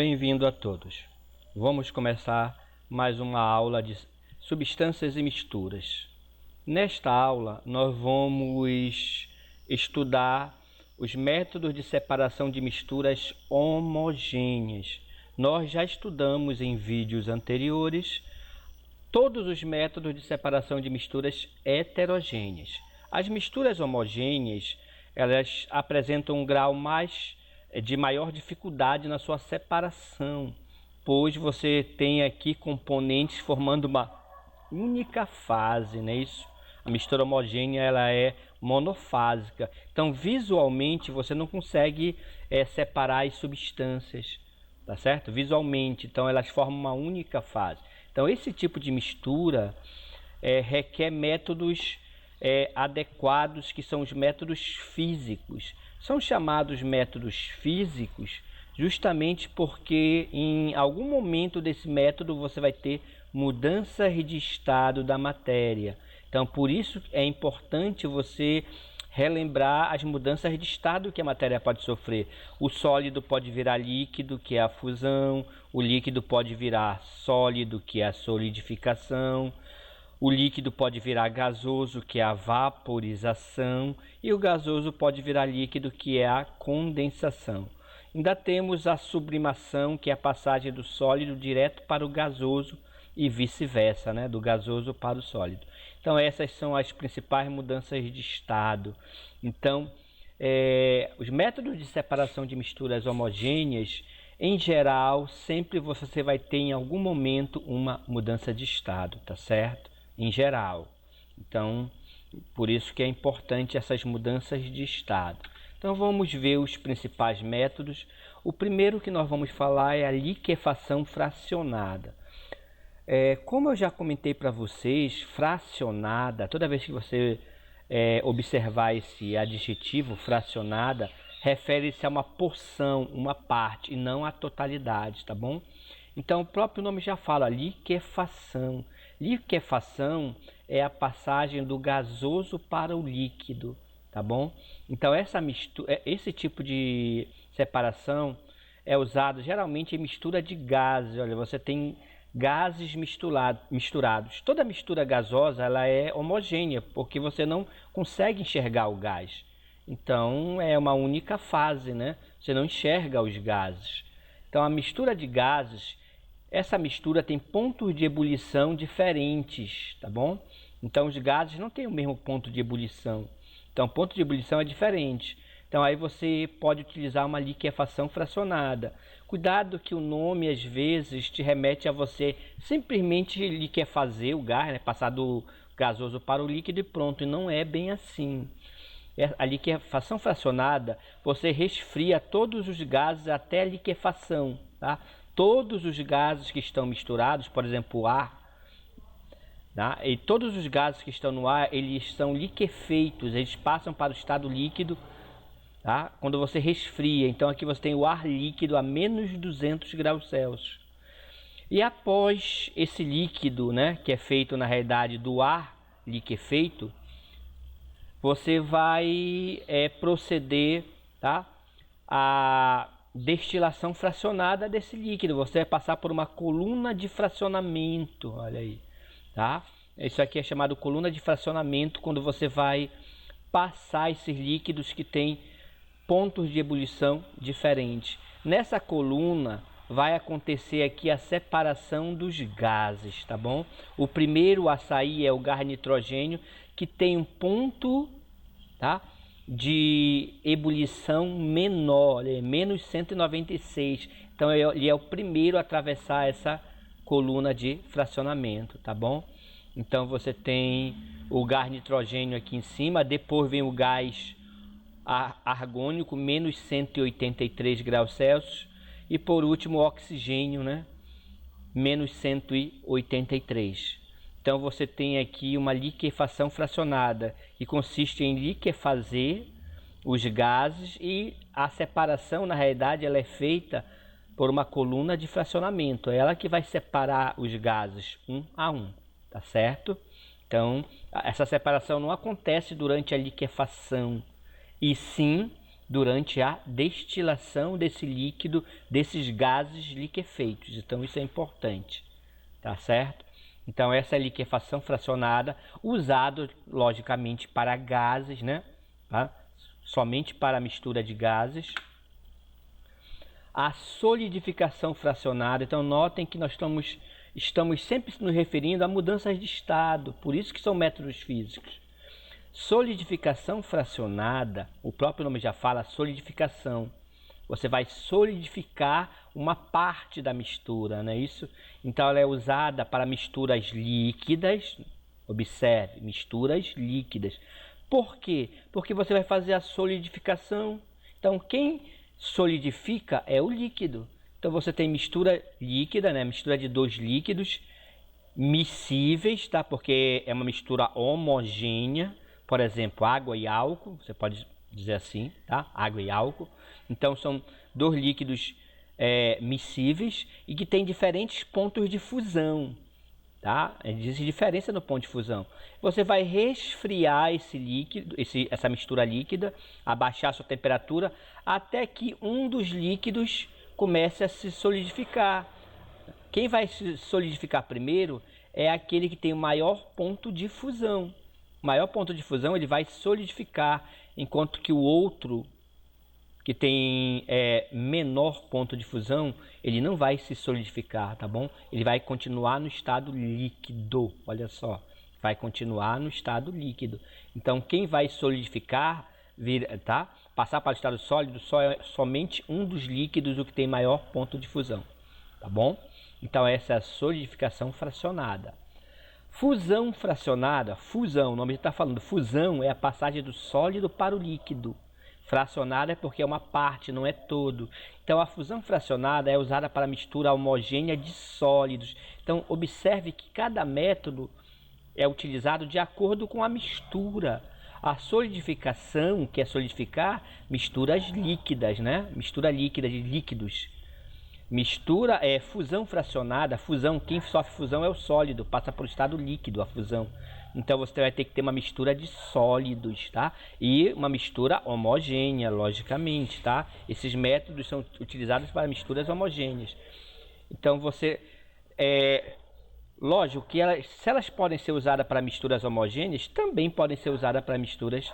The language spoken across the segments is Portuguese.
Bem-vindo a todos. Vamos começar mais uma aula de substâncias e misturas. Nesta aula, nós vamos estudar os métodos de separação de misturas homogêneas. Nós já estudamos em vídeos anteriores todos os métodos de separação de misturas heterogêneas. As misturas homogêneas, elas apresentam um grau de maior dificuldade na sua separação, pois você tem aqui componentes formando uma única fase, não é isso? A mistura homogênea ela é monofásica, então visualmente você não consegue separar as substâncias, tá certo? Visualmente, então elas formam uma única fase. Então esse tipo de mistura requer métodos adequados, que são os métodos físicos. São chamados métodos físicos justamente porque em algum momento desse método você vai ter mudanças de estado da matéria. Então por isso é importante você relembrar as mudanças de estado que a matéria pode sofrer. O sólido pode virar líquido, que é a fusão. O líquido pode virar sólido, que é a solidificação. O líquido pode virar gasoso, que é a vaporização. E o gasoso pode virar líquido, que é a condensação. Ainda temos a sublimação, que é a passagem do sólido direto para o gasoso e vice-versa, né? Do gasoso para o sólido. Então essas são as principais mudanças de estado. Então os métodos de separação de misturas homogêneas, em geral, sempre você vai ter em algum momento uma mudança de estado, tá certo? Em geral. Então por isso que é importante essas mudanças de estado. Então vamos ver os principais métodos. O primeiro que nós vamos falar é a liquefação fracionada. Como eu já comentei para vocês, fracionada, toda vez que você observar esse adjetivo fracionada, refere-se a uma porção, uma parte, e não a totalidade, tá bom? Então o próprio nome já fala, liquefação. Liquefação é a passagem do gasoso para o líquido, tá bom? Então esse tipo de separação é usado geralmente em mistura de gases. Olha, você tem gases misturados. Toda mistura gasosa ela é homogênea, porque você não consegue enxergar o gás. Então é uma única fase, né? Você não enxerga os gases. Então a mistura de gases, essa mistura tem pontos de ebulição diferentes, tá bom? Então os gases não têm o mesmo ponto de ebulição. Então o ponto de ebulição é diferente. Então aí você pode utilizar uma liquefação fracionada. Cuidado que o nome às vezes te remete a você simplesmente liquefazer o gás, né? Passar do gasoso para o líquido e pronto. E não é bem assim. A liquefação fracionada, você resfria todos os gases até a liquefação, tá? Todos os gases que estão misturados, por exemplo o ar, tá? E todos os gases que estão no ar, eles são liquefeitos, eles passam para o estado líquido, tá? Quando você resfria. Então aqui você tem o ar líquido a menos 200 graus Celsius. E após esse líquido, né, que é feito na realidade do ar liquefeito, você vai proceder, tá, a destilação fracionada desse líquido. Você vai passar por uma coluna de fracionamento, olha aí, tá? Isso aqui é chamado coluna de fracionamento, quando você vai passar esses líquidos que têm pontos de ebulição diferentes. Nessa coluna vai acontecer aqui a separação dos gases, tá bom? O primeiro a sair é o gás nitrogênio, que tem um ponto, tá, de ebulição menor, menos 196. Então ele é o primeiro a atravessar essa coluna de fracionamento, tá bom? Então você tem o gás nitrogênio aqui em cima, depois vem o gás argônico, menos 183 graus Celsius, e por último o oxigênio, né, menos 183. Então você tem aqui uma liquefação fracionada, que consiste em liquefazer os gases, e a separação na realidade ela é feita por uma coluna de fracionamento. É ela que vai separar os gases um a um, tá certo? Então essa separação não acontece durante a liquefação, e sim durante a destilação desse líquido, desses gases liquefeitos. Então, isso é importante, tá certo? Então, essa é a liquefação fracionada, usada, logicamente, para gases, né? Tá? Somente para a mistura de gases. A solidificação fracionada, então notem que nós estamos sempre nos referindo a mudanças de estado, por isso que são métodos físicos. Solidificação fracionada, o próprio nome já fala, solidificação. Você vai solidificar uma parte da mistura, não é isso? Então ela é usada para misturas líquidas, observe, misturas líquidas. Por quê? Porque você vai fazer a solidificação. Então quem solidifica é o líquido. Então você tem mistura líquida, né? Mistura de dois líquidos miscíveis, tá? Porque é uma mistura homogênea, por exemplo, água e álcool, você pode dizer assim, tá? Água e álcool. Então são dois líquidos miscíveis e que têm diferentes pontos de fusão, tá? Existe diferença no ponto de fusão. Você vai resfriar esse líquido, essa mistura líquida, abaixar a sua temperatura até que um dos líquidos comece a se solidificar. Quem vai se solidificar primeiro é aquele que tem o maior ponto de fusão. O maior ponto de fusão ele vai solidificar, enquanto que o outro que tem menor ponto de fusão, ele não vai se solidificar, tá bom? Ele vai continuar no estado líquido, olha só, vai continuar no estado líquido. Então, quem vai solidificar, tá? Passar para o estado sólido, só é somente um dos líquidos o que tem maior ponto de fusão, tá bom? Então, essa é a solidificação fracionada. Fusão fracionada, fusão, o nome está falando, fusão é a passagem do sólido para o líquido. Fracionada é porque é uma parte, não é todo. Então, a fusão fracionada é usada para mistura homogênea de sólidos. Então, observe que cada método é utilizado de acordo com a mistura. A solidificação, que é solidificar, misturas líquidas, né? Mistura líquida de líquidos. Mistura fusão fracionada. Fusão, quem sofre fusão é o sólido, passa para o estado líquido a fusão. Então você vai ter que ter uma mistura de sólidos, tá? E uma mistura homogênea, logicamente, tá? Esses métodos são utilizados para misturas homogêneas. Então você lógico que se elas podem ser usadas para misturas homogêneas, também podem ser usadas para misturas,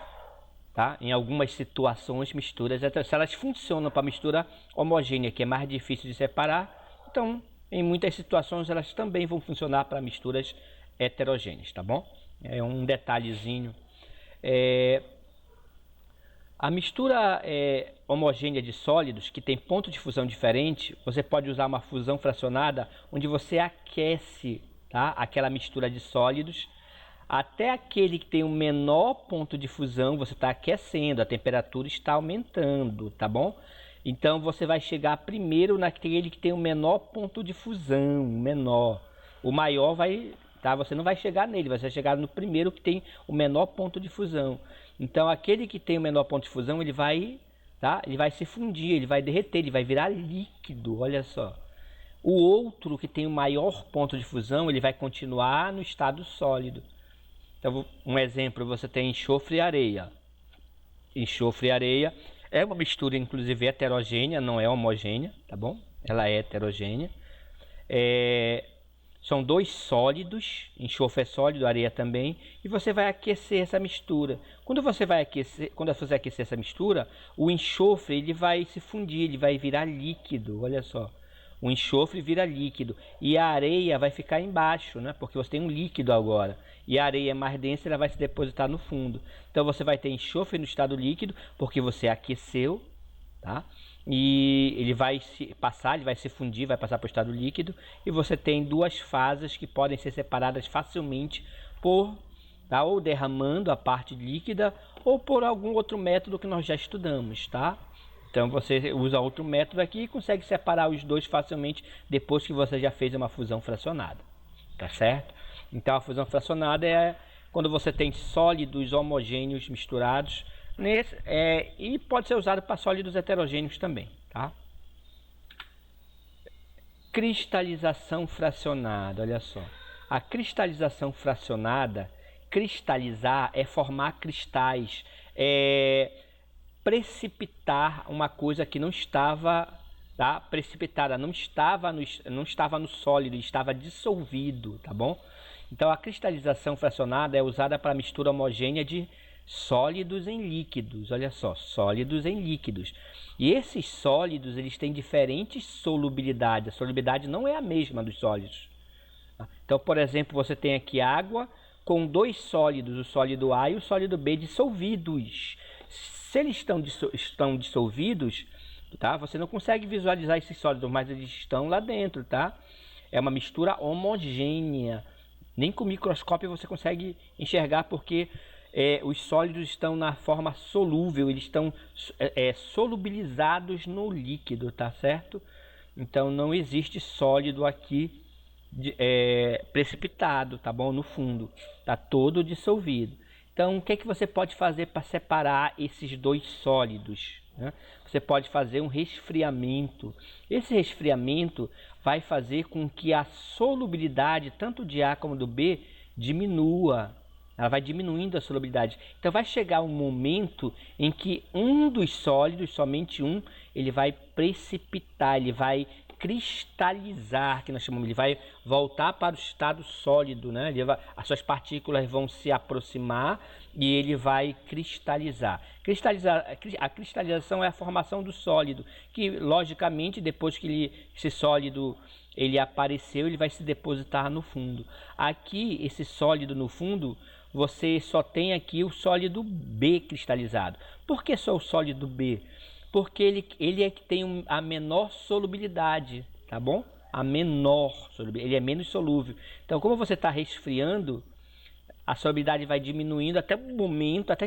tá? Em algumas situações, misturas, se elas funcionam para mistura homogênea, que é mais difícil de separar, então em muitas situações elas também vão funcionar para misturas heterogêneas, tá bom? É um detalhezinho. A mistura homogênea de sólidos, que tem ponto de fusão diferente, você pode usar uma fusão fracionada, onde você aquece, tá? Aquela mistura de sólidos, até aquele que tem o menor ponto de fusão, você está aquecendo, a temperatura está aumentando, tá bom? Então você vai chegar primeiro naquele que tem o menor ponto de fusão, menor. O maior vai, tá? Você não vai chegar nele, você vai chegar no primeiro que tem o menor ponto de fusão. Então aquele que tem o menor ponto de fusão, ele vai, tá? Ele vai se fundir, ele vai derreter, ele vai virar líquido, olha só. O outro que tem o maior ponto de fusão, ele vai continuar no estado sólido. Então, um exemplo, você tem enxofre e areia. Enxofre e areia é uma mistura, inclusive, heterogênea, não é homogênea, tá bom? Ela é heterogênea. São dois sólidos, enxofre é sólido, areia também, e você vai aquecer essa mistura. Quando você aquecer essa mistura, o enxofre ele vai se fundir, ele vai virar líquido, olha só. O enxofre vira líquido e a areia vai ficar embaixo, né? Porque você tem um líquido agora. E a areia é mais densa, ela vai se depositar no fundo. Então você vai ter enxofre no estado líquido, porque você aqueceu, tá? E ele vai ele vai se fundir, vai passar para o estado líquido. E você tem duas fases que podem ser separadas facilmente tá? Ou derramando a parte líquida ou por algum outro método que nós já estudamos, tá? Então você usa outro método aqui e consegue separar os dois facilmente depois que você já fez uma fusão fracionada, tá certo? Então a fusão fracionada é quando você tem sólidos homogêneos misturados e pode ser usado para sólidos heterogêneos também, tá? Cristalização fracionada, olha só. A cristalização fracionada, cristalizar é formar cristais, precipitar uma coisa que não estava, tá, precipitada, não estava no sólido, estava dissolvido, tá bom? Então a cristalização fracionada é usada para mistura homogênea de sólidos em líquidos, olha só, sólidos em líquidos. E esses sólidos, eles têm diferentes solubilidades, a solubilidade não é a mesma dos sólidos. Então, por exemplo, você tem aqui água com dois sólidos, o sólido A e o sólido B dissolvidos. Se eles estão dissolvidos, tá? Você não consegue visualizar esses sólidos, mas eles estão lá dentro, tá? É uma mistura homogênea. Nem com o microscópio você consegue enxergar, porque os sólidos estão na forma solúvel, eles estão solubilizados no líquido, tá certo? Então não existe sólido aqui precipitado, tá bom? No fundo, tá todo dissolvido. Então o que é que você pode fazer para separar esses dois sólidos, né? Você pode fazer um resfriamento. Esse resfriamento vai fazer com que a solubilidade tanto de A como do B diminua. Ela vai diminuindo a solubilidade. Então vai chegar um momento em que um dos sólidos, somente um, ele vai precipitar, ele vai cristalizar, que nós chamamos, ele vai voltar para o estado sólido, né? As suas partículas vão se aproximar e ele vai cristalizar. A cristalização é a formação do sólido, que logicamente depois que esse sólido ele apareceu, ele vai se depositar no fundo. Aqui, esse sólido no fundo, você só tem aqui o sólido B cristalizado. Por que só o sólido B? Porque ele é que tem a menor solubilidade, tá bom? A menor solubilidade, ele é menos solúvel. Então, como você está resfriando, a solubilidade vai diminuindo até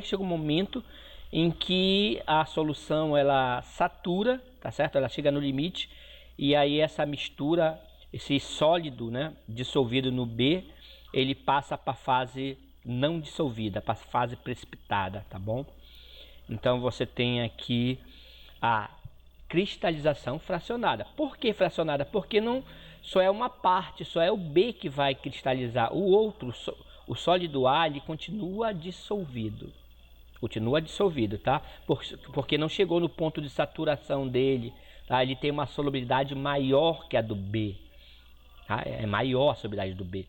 que chega um momento em que a solução ela satura, tá certo? Ela chega no limite e aí essa mistura, esse sólido, né, dissolvido no B, ele passa para a fase não dissolvida, para a fase precipitada, tá bom? Então você tem aqui a cristalização fracionada. Por que fracionada? Porque não só é uma parte, só é o B que vai cristalizar. O outro, o sólido A, ele continua dissolvido. Continua dissolvido, tá? Porque não chegou no ponto de saturação dele, tá? Ele tem uma solubilidade maior que a do B, tá? É maior a solubilidade do B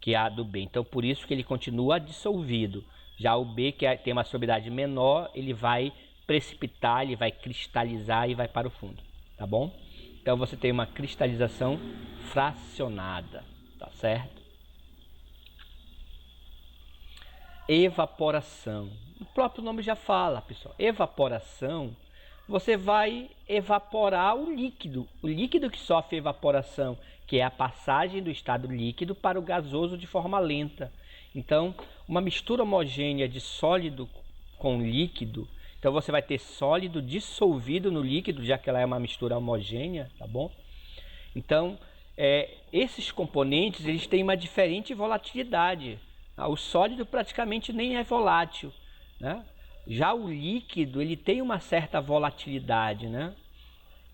que a do B. Então, por isso que ele continua dissolvido. Já o B, que tem uma solubilidade menor, ele vai precipitar, ele vai cristalizar e vai para o fundo, tá bom? Então você tem uma cristalização fracionada, tá certo? Evaporação. O próprio nome já fala, pessoal. Evaporação, você vai evaporar o líquido que sofre evaporação, que é a passagem do estado líquido para o gasoso de forma lenta. Então, uma mistura homogênea de sólido com líquido, então você vai ter sólido dissolvido no líquido, já que ela é uma mistura homogênea, tá bom? Então, esses componentes, eles têm uma diferente volatilidade. O sólido praticamente nem é volátil, né? Já o líquido, ele tem uma certa volatilidade, né?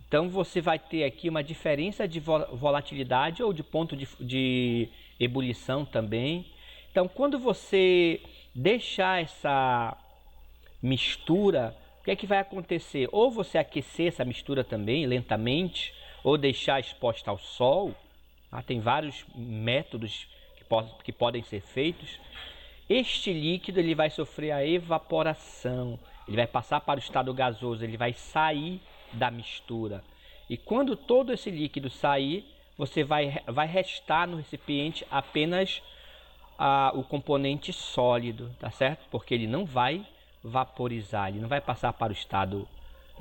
Então você vai ter aqui uma diferença de volatilidade ou de ponto de ebulição também. Então, quando você deixar essa mistura, o que é que vai acontecer? Ou você aquecer essa mistura também lentamente, ou deixar exposta ao sol. Tem vários métodos que podem ser feitos. Este líquido ele vai sofrer a evaporação, ele vai passar para o estado gasoso, ele vai sair da mistura. E quando todo esse líquido sair, você vai restar no recipiente apenas o componente sólido, tá certo? Porque ele não vai vaporizar, ele não vai passar para o estado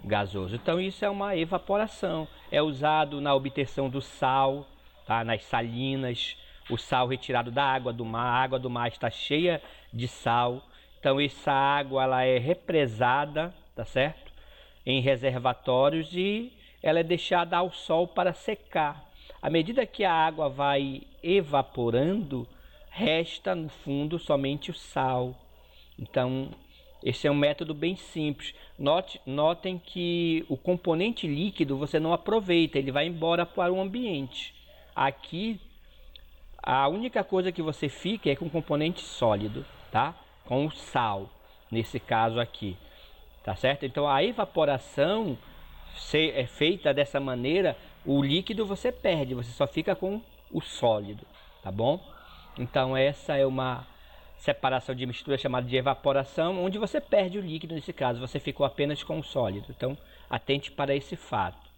gasoso. Então isso é uma evaporação, é usado na obtenção do sal, tá? Nas salinas, o sal retirado da água do mar, a água do mar está cheia de sal, então essa água ela é represada, tá certo? Em reservatórios e ela é deixada ao sol para secar. À medida que a água vai evaporando, resta no fundo somente o sal. Então esse é um método bem simples. Notem que o componente líquido você não aproveita, ele vai embora para o ambiente. Aqui a única coisa que você fica é com o componente sólido, tá? Com o sal, nesse caso aqui. tá certo? Então a evaporação é feita dessa maneira, o líquido você perde, você só fica com o sólido, tá bom? Então essa é uma separação de mistura chamada de evaporação, onde você perde o líquido, nesse caso você ficou apenas com o sólido. Então atente para esse fato.